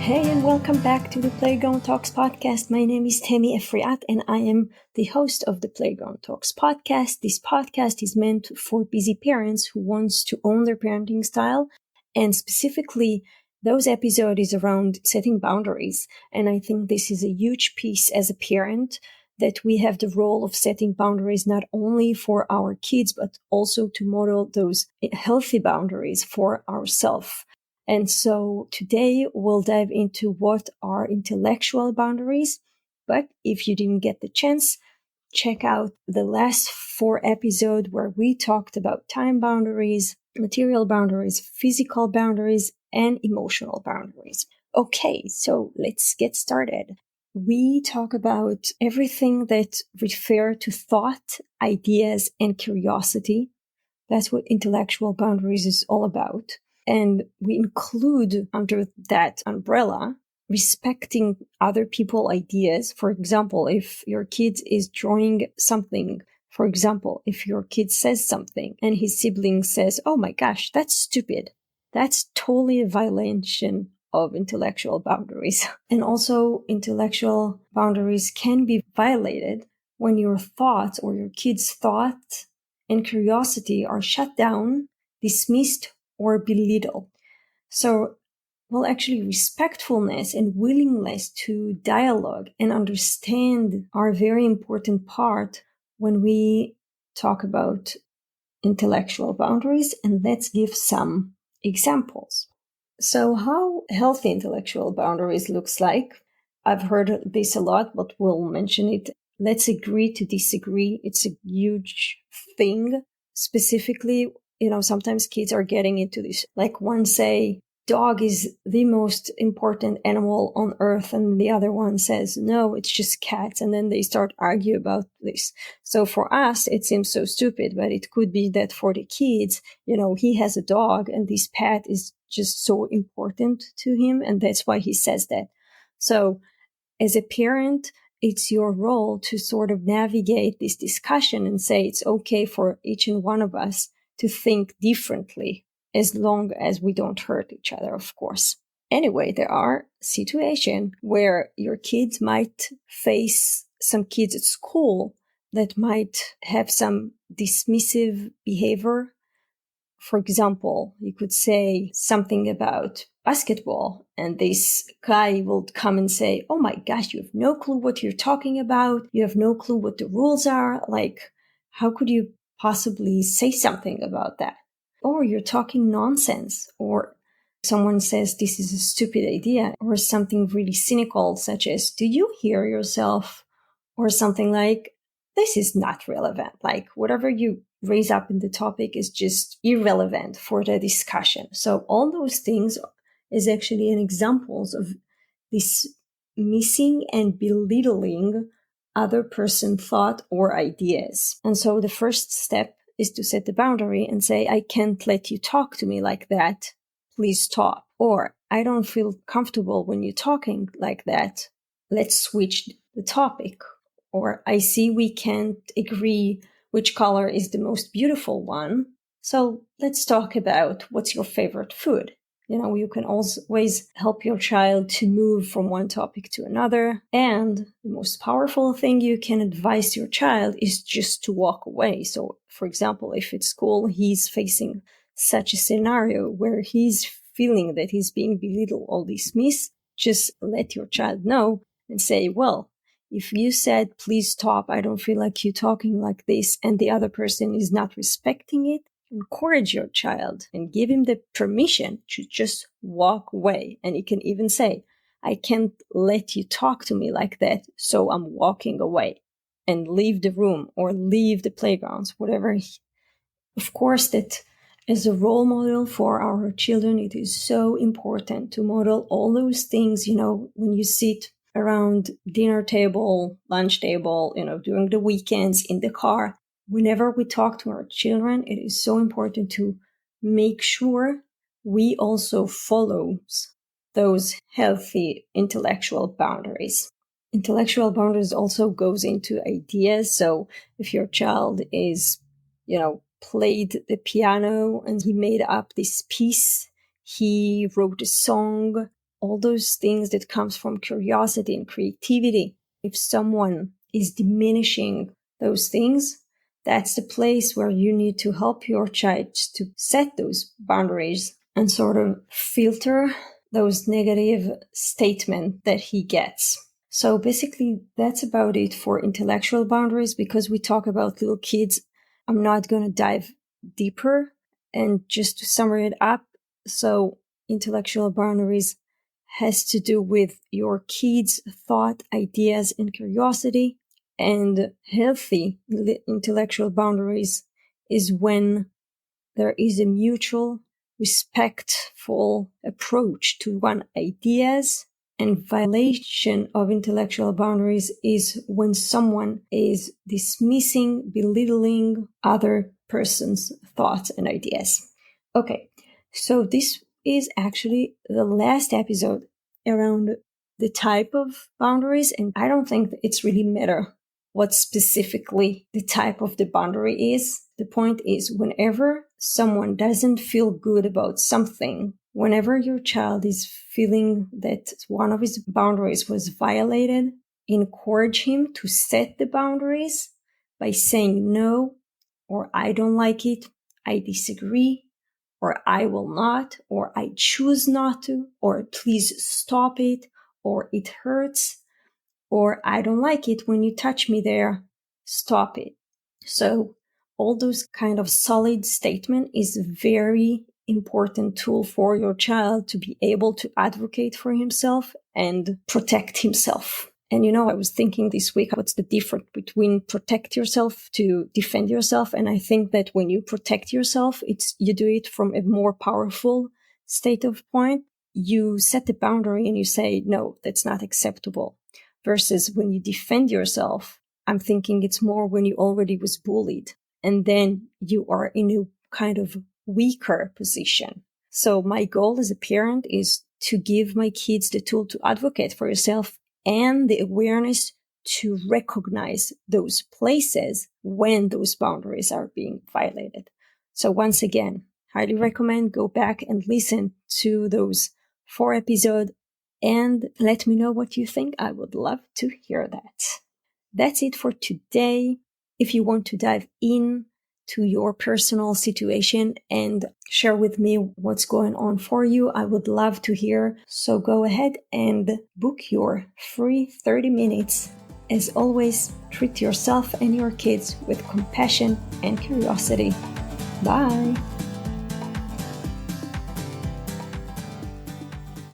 Hey, and welcome back to the Playground Talks podcast. My name is Temi Efriat, and I am the host of the Playground Talks podcast. This podcast is meant for busy parents who wants to own their parenting style, and specifically, those episodes around setting boundaries. And I think this is a huge piece as a parent, that we have the role of setting boundaries not only for our kids, but also to model those healthy boundaries for ourselves. And so today we'll dive into what are intellectual boundaries. But if you didn't get the chance, check out the last 4 episodes where we talked about time boundaries, material boundaries, physical boundaries, and emotional boundaries. Okay, so let's get started. We talk about everything that refer to thought, ideas, and curiosity. That's what intellectual boundaries is all about. And we include under that umbrella respecting other people's ideas. For example, if your kid is drawing something, for example, if your kid says something and his sibling says, "Oh my gosh, that's stupid," that's totally a violation of intellectual boundaries. And also, intellectual boundaries can be violated when your thoughts or your kid's thought and curiosity are shut down, dismissed, or belittled. So, well, actually, respectfulness and willingness to dialogue and understand are a very important part when we talk about intellectual boundaries. And let's give some examples. So, how healthy intellectual boundaries looks like? I've heard this a lot, but we'll mention it. Let's agree to disagree. It's a huge thing. Specifically, sometimes kids are getting into this. Like one say, dog is the most important animal on earth, and the other one says, no, it's just cats. And then they start argue about this. So for us, it seems so stupid, but it could be that for the kids, he has a dog and this pet is just so important to him. And that's why he says that. So as a parent, it's your role to sort of navigate this discussion and say it's okay for each and one of us to think differently, as long as we don't hurt each other, of course. Anyway, there are situations where your kids might face some kids at school that might have some dismissive behavior. For example, you could say something about basketball, and this guy will come and say, "Oh my gosh, you have no clue what you're talking about. You have no clue what the rules are. Like, how could you possibly say something about that?" Or you're talking nonsense, or someone says this is a stupid idea, or something really cynical, such as, "Do you hear yourself?" Or something like, "This is not relevant." Like whatever you raise up in the topic is just irrelevant for the discussion. So all those things is actually an examples of this missing and belittling other person thought or ideas. And so the first step is to set the boundary and say, "I can't let you talk to me like that. Please stop." Or, "I don't feel comfortable when you're talking like that. Let's switch the topic." Or, "I see we can't agree which color is the most beautiful one. So let's talk about what's your favorite food." You can always help your child to move from one topic to another. And the most powerful thing you can advise your child is just to walk away. So, for example, if at school he's facing such a scenario where he's feeling that he's being belittled or dismissed, just let your child know and say, "Well, if you said, 'Please stop, I don't feel like you talking like this,' and the other person is not respecting it," encourage your child and give him the permission to just walk away. And he can even say, "I can't let you talk to me like that, so I'm walking away," and leave the room or leave the playgrounds, whatever. Of course, that as a role model for our children, it is so important to model all those things, when you sit around dinner table, lunch table, during the weekends, in the car. Whenever we talk to our children, it is so important to make sure we also follow those healthy intellectual boundaries. Intellectual boundaries also goes into ideas. So if your child is, played the piano and he made up this piece, he wrote a song, all those things that comes from curiosity and creativity. If someone is diminishing those things, that's the place where you need to help your child to set those boundaries and sort of filter those negative statements that he gets. So basically, that's about it for intellectual boundaries. Because we talk about little kids, I'm not going to dive deeper. And just to sum it up, so intellectual boundaries has to do with your kids' thought, ideas, and curiosity. And healthy intellectual boundaries is when there is a mutual, respectful approach to one ideas. And violation of intellectual boundaries is when someone is dismissing, belittling other person's thoughts and ideas. Okay, so this is actually the last episode around the type of boundaries, and I don't think it's really matter what specifically the type of the boundary is. The point is, whenever someone doesn't feel good about something, whenever your child is feeling that one of his boundaries was violated, encourage him to set the boundaries by saying no, or I don't like it, I disagree, or I will not, or I choose not to, or please stop it, or it hurts, or I don't like it when you touch me there, stop it. So all those kind of solid statement is a very important tool for your child to be able to advocate for himself and protect himself. And I was thinking this week, what's the difference between protect yourself to defend yourself? And I think that when you protect yourself, you do it from a more powerful state of point. You set the boundary and you say, no, that's not acceptable. Versus when you defend yourself, I'm thinking it's more when you already was bullied and then you are in a kind of weaker position. So my goal as a parent is to give my kids the tool to advocate for yourself and the awareness to recognize those places when those boundaries are being violated. So once again, highly recommend go back and listen to those 4 episodes and let me know what you think. I would love to hear that. That's it for today. If you want to dive in to your personal situation and share with me what's going on for you, I would love to hear. So go ahead and book your free 30 minutes. As always, treat yourself and your kids with compassion and curiosity. Bye.